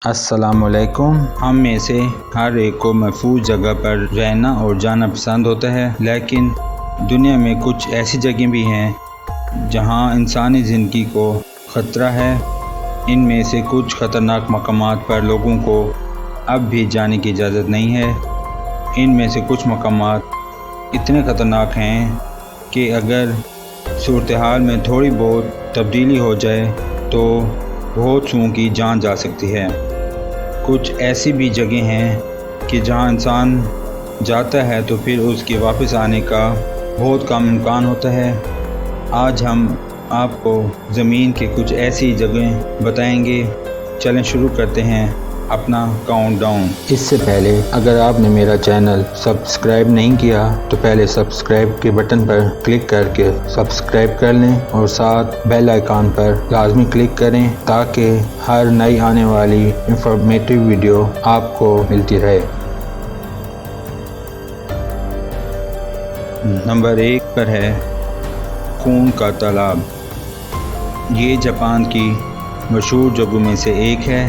السلام علیکم۔ ہم میں سے ہر ایک کو محفوظ جگہ پر رہنا اور جانا پسند ہوتا ہے، لیکن دنیا میں کچھ ایسی جگہیں بھی ہیں جہاں انسانی زندگی کو خطرہ ہے۔ ان میں سے کچھ خطرناک مقامات پر لوگوں کو اب بھی جانے کی اجازت نہیں ہے۔ ان میں سے کچھ مقامات اتنے خطرناک ہیں کہ اگر صورتحال میں تھوڑی بہت تبدیلی ہو جائے تو بہت سوں کی جان جا سکتی ہے۔ کچھ ایسی بھی جگہیں ہیں کہ جہاں انسان جاتا ہے تو پھر اس کے واپس آنے کا بہت کم امکان ہوتا ہے۔ آج ہم آپ کو زمین کے کچھ ایسی جگہیں بتائیں گے۔ چلیں شروع کرتے ہیں اپنا کاؤنٹ ڈاؤن۔ اس سے پہلے اگر آپ نے میرا چینل سبسکرائب نہیں کیا تو پہلے سبسکرائب کے بٹن پر کلک کر کے سبسکرائب کر لیں اور ساتھ بیل آئیکن پر لازمی کلک کریں تاکہ ہر نئی آنے والی انفارمیٹیو ویڈیو آپ کو ملتی رہے۔ نمبر 1 پر ہے خون کا تالاب۔ یہ جاپان کی مشہور جگہوں میں سے ایک ہے۔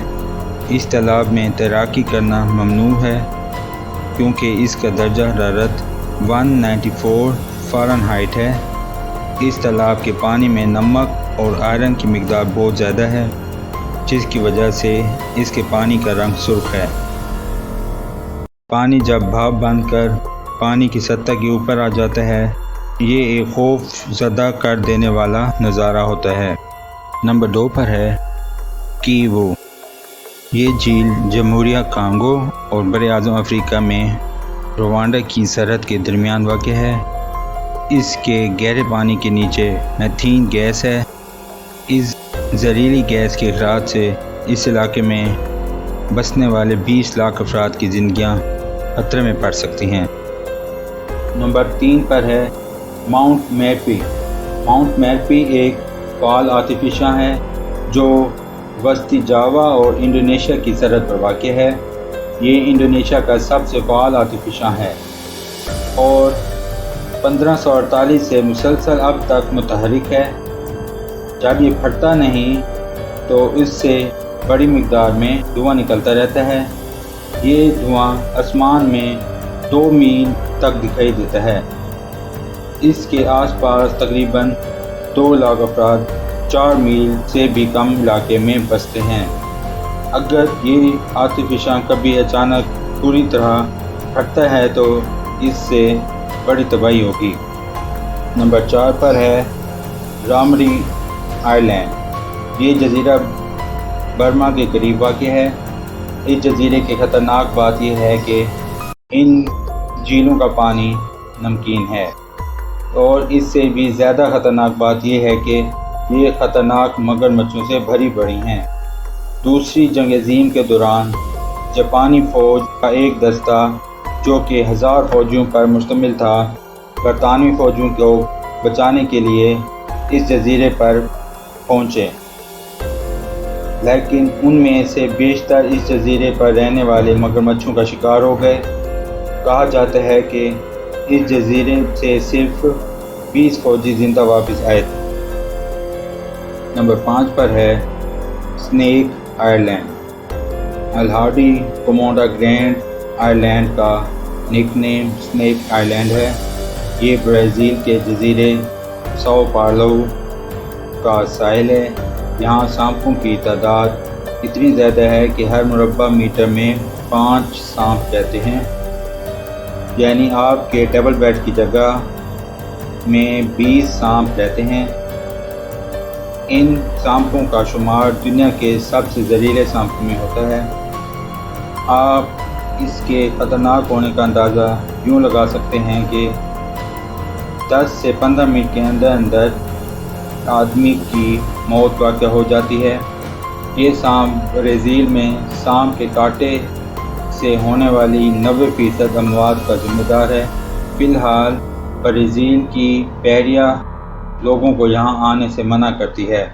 اس تالاب میں تیراکی کرنا ممنوع ہے کیونکہ اس کا درجہ حرارت 194 فارنہائٹ ہے۔ اس تالاب کے پانی میں نمک اور آئرن کی مقدار بہت زیادہ ہے، جس کی وجہ سے اس کے پانی کا رنگ سرخ ہے۔ پانی جب بھاپ بن کر پانی کی سطح کے اوپر آ جاتا ہے، یہ ایک خوف زدہ کر دینے والا نظارہ ہوتا ہے۔ نمبر 2 پر ہے کیوو۔ یہ جھیل جمہوریہ کانگو اور براعظم افریقہ میں روانڈا کی سرحد کے درمیان واقع ہے۔ اس کے گہرے پانی کے نیچے میتھین گیس ہے۔ اس زہریلی گیس کے اخراج سے اس علاقے میں بسنے والے 20 لاکھ افراد کی زندگیاں خطرے میں پڑ سکتی ہیں۔ نمبر 3 پر ہے ماؤنٹ میرپی۔ ماؤنٹ میرپی ایک فعال آتشی فشاں ہے جو وسطی جاوا اور انڈونیشیا کی سرحد پر واقع ہے۔ یہ انڈونیشیا کا سب سے فعال آتشی فشاں ہے اور 1548 سے مسلسل اب تک متحرک ہے۔ جب یہ پھٹتا نہیں تو اس سے بڑی مقدار میں دھواں نکلتا رہتا ہے۔ یہ دھواں آسمان میں 2 میل تک دکھائی دیتا ہے۔ اس کے آس پاس تقریباً 2 لاکھ افراد 4 میل سے بھی کم علاقے میں بستے ہیں۔ اگر یہ آتشی فشاں کبھی اچانک پوری طرح پھٹتا ہے تو اس سے بڑی تباہی ہوگی۔ نمبر 4 پر ہے رامری آئی لینڈ۔ یہ جزیرہ برما کے قریب واقع ہے۔ اس جزیرے کی خطرناک بات یہ ہے کہ ان جھیلوں کا پانی نمکین ہے، اور اس سے بھی زیادہ خطرناک بات یہ ہے کہ یہ خطرناک مگرمچھوں سے بھری پڑی ہیں۔ دوسری جنگ عظیم کے دوران جاپانی فوج کا ایک دستہ جو کہ 1000 فوجیوں پر مشتمل تھا، برطانوی فوجوں کو بچانے کے لیے اس جزیرے پر پہنچے، لیکن ان میں سے بیشتر اس جزیرے پر رہنے والے مگرمچھوں کا شکار ہو گئے۔ کہا جاتا ہے کہ اس جزیرے سے صرف 20 فوجی زندہ واپس آئے تھے۔ نمبر 5 پر ہے سنیک آئی لینڈ۔ الہاڈی کوموڈا گرینڈ آئی لینڈ کا نک نیم سنیک آئی لینڈ ہے۔ یہ برازیل کے جزیرے ساؤ پاؤلو کا ساحل ہے۔ یہاں سانپوں کی تعداد اتنی زیادہ ہے کہ ہر مربع میٹر میں 5 سانپ رہتے ہیں، یعنی آپ کے ڈبل بیڈ کی جگہ میں 20 سانپ رہتے ہیں۔ ان سانپوں کا شمار دنیا کے سب سے زہریلے سانپوں میں ہوتا ہے۔ آپ اس کے خطرناک ہونے کا اندازہ یوں لگا سکتے ہیں کہ 10 سے 15 منٹ کے اندر اندر آدمی کی موت واقع ہو جاتی ہے۔ یہ سانپ برازیل میں سانپ کے کاٹے سے ہونے والی 90% اموات کا ذمہ دار ہے۔ فی الحال برازیل کی بحریہ لوگوں کو یہاں آنے سے منع کرتی ہے۔